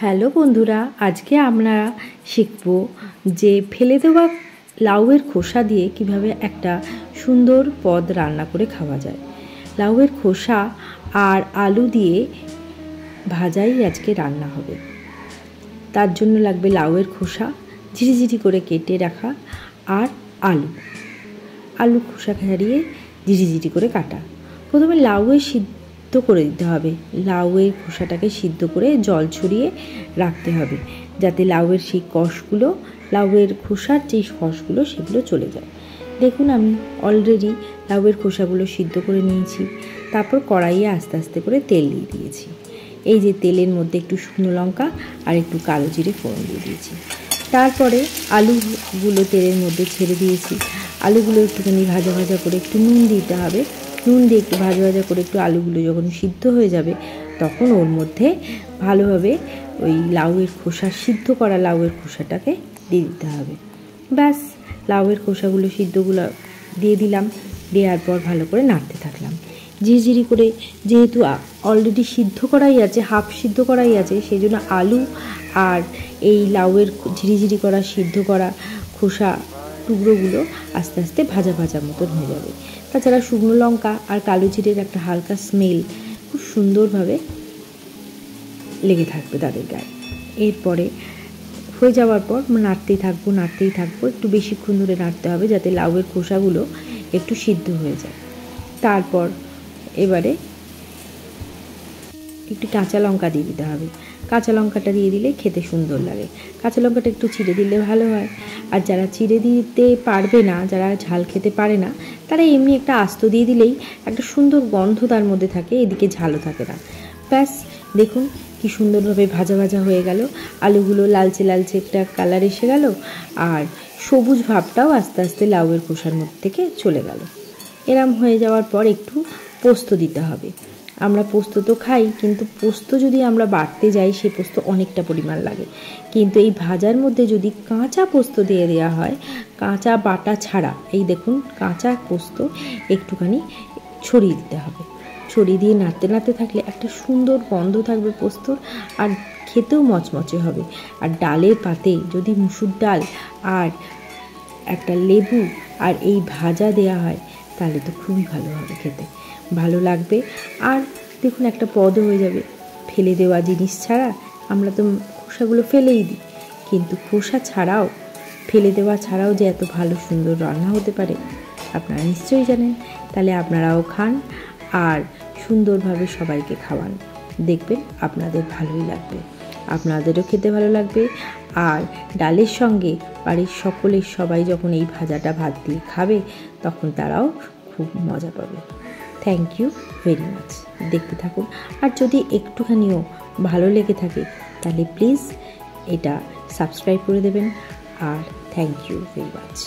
Hello বন্ধুরা, আজকে আমরা শিখব যে ফেলে দেওয়া লাউয়ের খোসা দিয়ে কিভাবে একটা সুন্দর পদ রান্না করে খাওয়া যায়। লাউয়ের খোসা আর আলু দিয়ে ভাজাই আজকে রান্না হবে। তার জন্য লাগবে লাউয়ের খোসা ঝিরিঝিরি করে কেটে রাখা আর আলু খোসা ছাড়িয়ে ঝিরিঝিরি করে কাটা। প্রথমে লাউয়ের সিদ্ধ করে দিতে হবে। লাউয়ের খোসাটাকে সিদ্ধ করে জল ছড়িয়ে রাখতে হবে যাতে লাউয়ের সেই কষগুলো, লাউয়ের খোসার যেই কষগুলো সেগুলো চলে যায়। দেখুন আমি অলরেডি লাউয়ের খোসাগুলো সিদ্ধ করে নিয়েছি। তারপর কড়াইয়ে আস্তে আস্তে করে তেল দিয়ে দিয়েছি। এই যে তেলের মধ্যে একটু শুকনো লঙ্কা আর একটু কালো জিরে ফোড়ন দিয়ে দিয়েছি। তারপরে আলুগুলো তেলের মধ্যে ছেড়ে দিয়েছি। আলুগুলো একটুখানি ভাজা ভাজা করে একটু নুন দিতে হবে। নুন দিয়ে একটু ভাজা ভাজা করে একটু আলুগুলো যখন সিদ্ধ হয়ে যাবে তখন ওর মধ্যে ভালোভাবে ওই লাউয়ের খোসা, সিদ্ধ করা লাউয়ের খোসাটাকে দিয়ে দিতে হবে। ব্যাস, লাউয়ের খোসাগুলো সিদ্ধগুলো দিয়ে দিলাম। দেওয়ার পর ভালো করে নাড়তে থাকলাম ঝিরিঝিরি করে। যেহেতু অলরেডি সিদ্ধ করাই আছে, হাফ সিদ্ধ করাই আছে, সেই জন্য আলু আর এই লাউয়ের ঝিরিঝিরি করা সিদ্ধ করা খোসা টুকরোগুলো আস্তে আস্তে ভাজা ভাজা মতন হয়ে যাবে। তাছাড়া শুকনো লঙ্কা আর কালো জিরের একটা হালকা স্মেল খুব সুন্দরভাবে লেগে থাকবে তাদের গায়ে। এরপরে হয়ে যাওয়ার পর নাড়তেই থাকবো। একটু বেশিক্ষণ ধরে নাড়তে হবে যাতে লাউয়ের খোসাগুলো একটু সিদ্ধ হয়ে যায়। তারপর এবারে একটু কাঁচা লঙ্কা দিয়ে দিতে হবে। কাঁচা লঙ্কাটা দিয়ে দিলে খেতে সুন্দর লাগে। কাঁচা লঙ্কাটা একটু চিড়ে দিলে ভালো হয়। আর যারা চিড়ে দিতে পারবে না, যারা ঝাল খেতে পারে না, তারা এমনি একটা আস্ত দিয়ে দিলেই একটা সুন্দর গন্ধ তার মধ্যে থাকে, এদিকে ঝালও থাকে না। ব্যাস, দেখুন কি সুন্দরভাবে ভাজা ভাজা হয়ে গেল। আলুগুলো লালচে লালচে একটা কালার এসে গেল আর সবুজ ভাবটাও আস্তে আস্তে লাউয়ের খোসার মধ্যে থেকে চলে গেল। এরম হয়ে যাওয়ার পর একটু পোস্ত দিতে হবে। আমরা পোস্ত তো খাই, কিন্তু পোস্ত যদি আমরা বাটতে যাই সে পোস্ত অনেকটা পরিমাণ লাগে। কিন্তু এই ভাজার মধ্যে যদি কাঁচা পোস্ত দিয়ে দেওয়া হয়, কাঁচা বাটা ছাড়া, এই দেখুন কাঁচা পোস্ত একটুখানি ছড়িয়ে দিতে হবে। ছড়িয়ে দিয়ে নাড়তে নাড়তে থাকলে একটা সুন্দর গন্ধ থাকবে পোস্তর, আর খেতেও মচমচে হবে। আর ডালের পাতে যদি মুসুর ডাল আর একটা লেবু আর এই ভাজা দেওয়া হয় তাহলে তো খুবই ভালো হবে, খেতে ভালো লাগবে। আর দেখুন একটা পদও হয়ে যাবে। ফেলে দেওয়া জিনিস ছাড়া আমরা তো খোসাগুলো ফেলেই দিই, কিন্তু খোসা ছাড়াও, ফেলে দেওয়া ছাড়াও যে এত ভালো সুন্দর রান্না হতে পারে আপনারা নিশ্চয়ই জানেন। তাহলে আপনারাও খান আর সুন্দরভাবে সবাইকে খাওয়ান, দেখবেন আপনাদের ভালোই লাগবে, আপনাদেরও খেতে ভালো লাগবে। আর ডালের সঙ্গে বাড়ির সকলের সবাই যখন এই ভাজাটা ভাত দিয়ে খাবে তখন তারাও খুব মজা পাবে। Thank you very much. দেখতে থাকুন। আর যদি একটুখানিও ভালো লেগে থাকে তাহলে প্লিজ এটা সাবস্ক্রাইব করে দেবেন। আর থ্যাংক ইউ ভেরি মাচ।